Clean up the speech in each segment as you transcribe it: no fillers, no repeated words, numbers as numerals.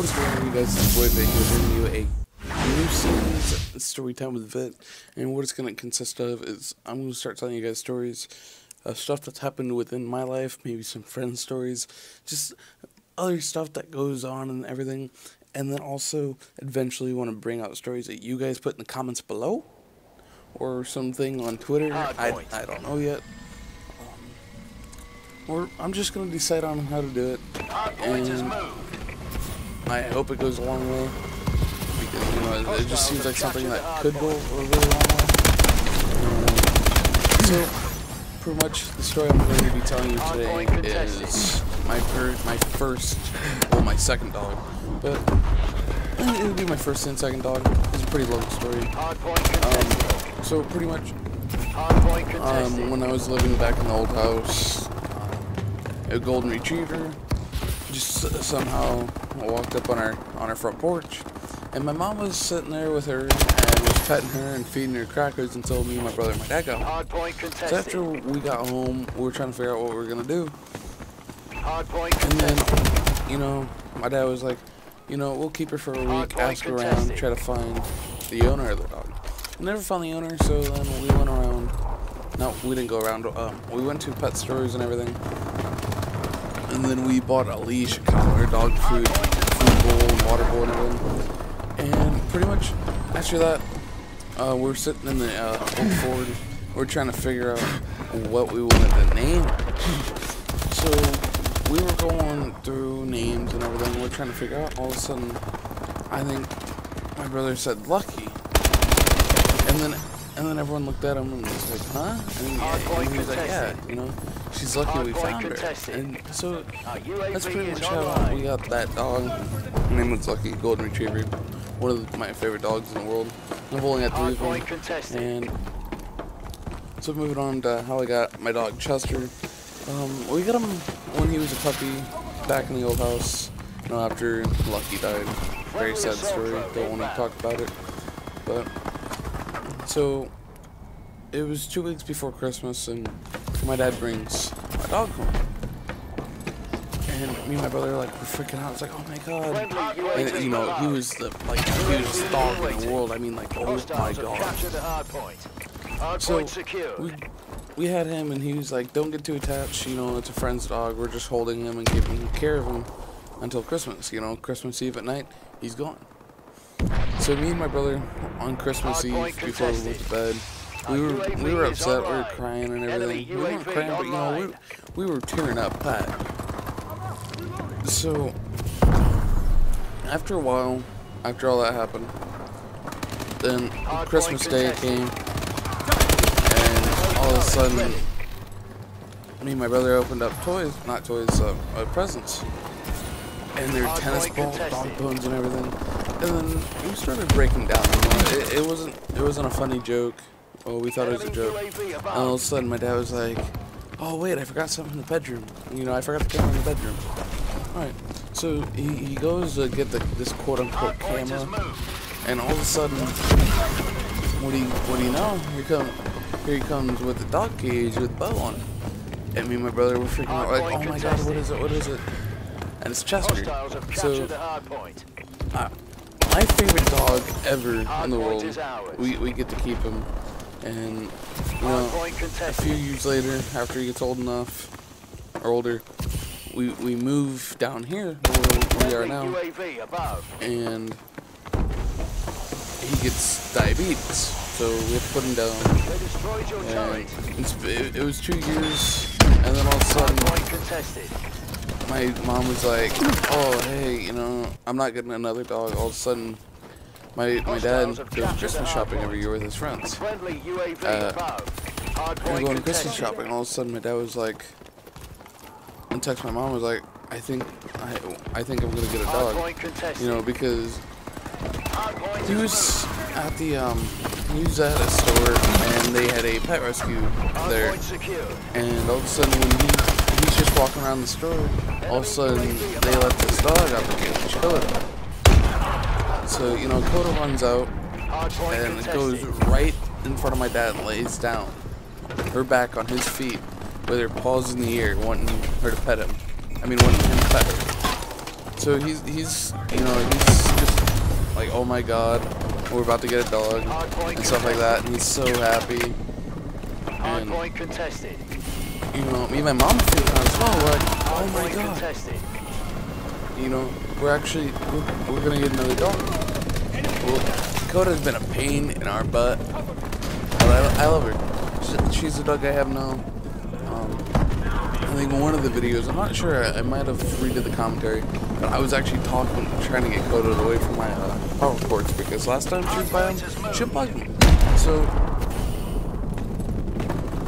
What is going on, you guys? It's boy Vic here, bringing you a new series, story time with Vit. And what it's going to consist of is I'm going to start telling you guys stories of stuff that's happened within my life, maybe some friends' stories, just other stuff that goes on and everything. And then also, eventually, want to bring out stories that you guys put in the comments below, or something on Twitter. I don't know yet. Or I'm just going to decide on how to do it. And I hope it goes a long way, because, you know, it just seems like something that could go a really long way. So, pretty much, the story I'm going to be telling you today is my second dog. But it'll be my first and second dog. It's a pretty long story. So pretty much, when I was living back in the old house, a golden retriever just somehow walked up on our front porch, and my mom was sitting there with her and was petting her and feeding her crackers until me and my brother and my dad got home. So after we got home, we were trying to figure out what we were gonna do. And then, you know, my dad was like, you know, we'll keep her for a week, ask around, try to find the owner of the dog. We never found the owner, so then we went around. No, we didn't go around. We went to pet stores and everything. And then we bought a leash, a collar, dog food bowl, water bowl, and everything. And pretty much after that, we were sitting in the old Ford. We were trying to figure out what we wanted to name her. So we were going through names and everything. We were trying to figure out. All of a sudden, I think my brother said Lucky, and then everyone looked at him and was like, huh? And he was like, yeah, you know, she's lucky we found her. And so that's pretty much how we got that dog. Her name was Lucky, golden retriever, one of my favorite dogs in the world. I've only had 3 of them. And so moving on to how I got my dog Chester. We got him when he was a puppy back in the old house, you know, after Lucky died. Very sad story, don't want to talk about it. But so it was 2 weeks before Christmas, and my dad brings my dog home. And me and my brother were freaking out. It's like, oh my god. And, you know, he was the hugest dog in the world. I mean, like, oh my god. So we had him, and he was like, don't get too attached, you know, it's a friend's dog. We're just holding him and keeping care of him until Christmas. You know, Christmas Eve at night, he's gone. So me and my brother, on Christmas Eve, before we went to bed, we were upset, we were crying and everything. We weren't crying, but, you know, we were tearing up Pat. So, after a while, after all that happened, then Christmas Day came, and all of a sudden, me and my brother opened up presents. And their tennis ball, dog bones, and everything. And then we started breaking down. You know? It wasn't a funny joke. Well, we thought it was a joke. And all of a sudden, my dad was like, "Oh wait, I forgot something in the bedroom. You know, I forgot the camera in the bedroom." All right. So he goes to get this quote-unquote camera, and all of a sudden, what do you know? Here he comes with the dog cage with a bow on it. And me and my brother were freaking out, like, "Oh my god, what is it? What is it?" And it's Chester. So, my favorite dog ever in the world. We get to keep him, and, you know, a few years later, after he gets old enough, or older, we move down here where we are now, and he gets diabetes, so we have to put him down. And it was 2 years, and then all of a sudden, my mom was like, oh, hey, you know, I'm not getting another dog. All of a sudden, my dad goes Christmas shopping every year with his friends. We're going to Christmas shopping. All of a sudden, my dad was like, and text my mom was like, I think I'm gonna get a dog, you know, because he was at a store and they had a pet rescue there, and all of a sudden when he's just walking around the store, all of a sudden they let this dog out the cage, Coda. So, you know, Coda runs out and it goes right in front of my dad and lays down, her back on his feet, with her paws in the air, wanting her to pet him. I mean, wanting him to pet her. So he's just like, oh my god, we're about to get a dog and stuff like that, and he's so happy. And you know, me and my mom feel kind of small. We're like, oh my god, you know, we're gonna get another dog. Well, Dakota's been a pain in our butt, but I love her. She's the dog I have now. I think one of the videos, I'm not sure, I might have redid the commentary, but I was actually trying to get Dakota away from my power cords, because last time she was by him, she bugged me. So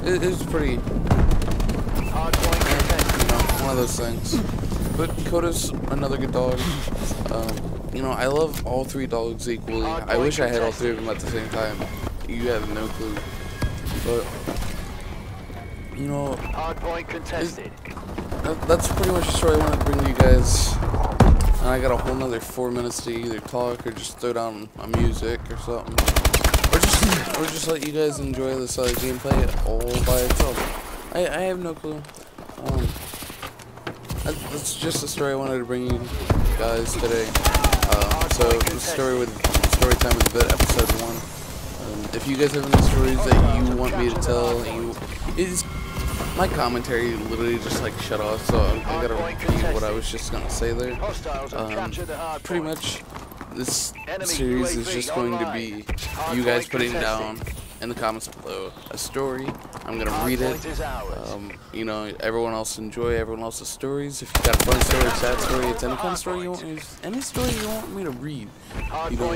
it was pretty, you know, one of those things. But Dakota's another good dog. You know, I love all three dogs equally. I wish I had all three of them at the same time. You have no clue. But you know, that's pretty much the story I wanted to bring to you guys. And I got a whole nother 4 minutes to either talk or just throw down a music or something, or just let you guys enjoy this gameplay all by itself. I have no clue. That's just the story I wanted to bring you guys today. So the story with story time with Vit episode 1. If you guys have any stories that you want me to tell, my commentary literally just like shut off, so I gotta repeat what I was just gonna say there. Pretty much, this series is just going to be you guys putting down in the comments below a story. I'm gonna read it. You know, everyone else enjoy everyone else's stories. If you got a funny story, a sad story, it's any kind of story you want me, any story you want me to read. You know,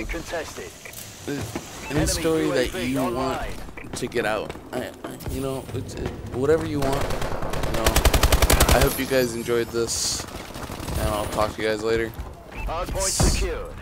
any story that you want to get out. You know, whatever you want. You know, I hope you guys enjoyed this, and I'll talk to you guys later. Hardpoint secured.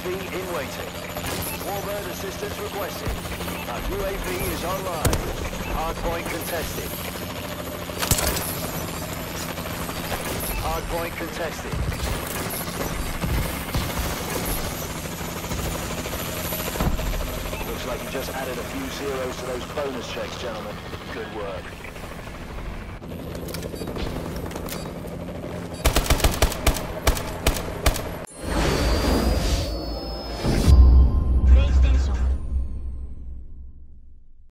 UAV in waiting. Warbird assistance requested. Our UAV is online. Hardpoint contested. Hardpoint contested. Looks like you just added a few zeros to those bonus checks, gentlemen. Good work.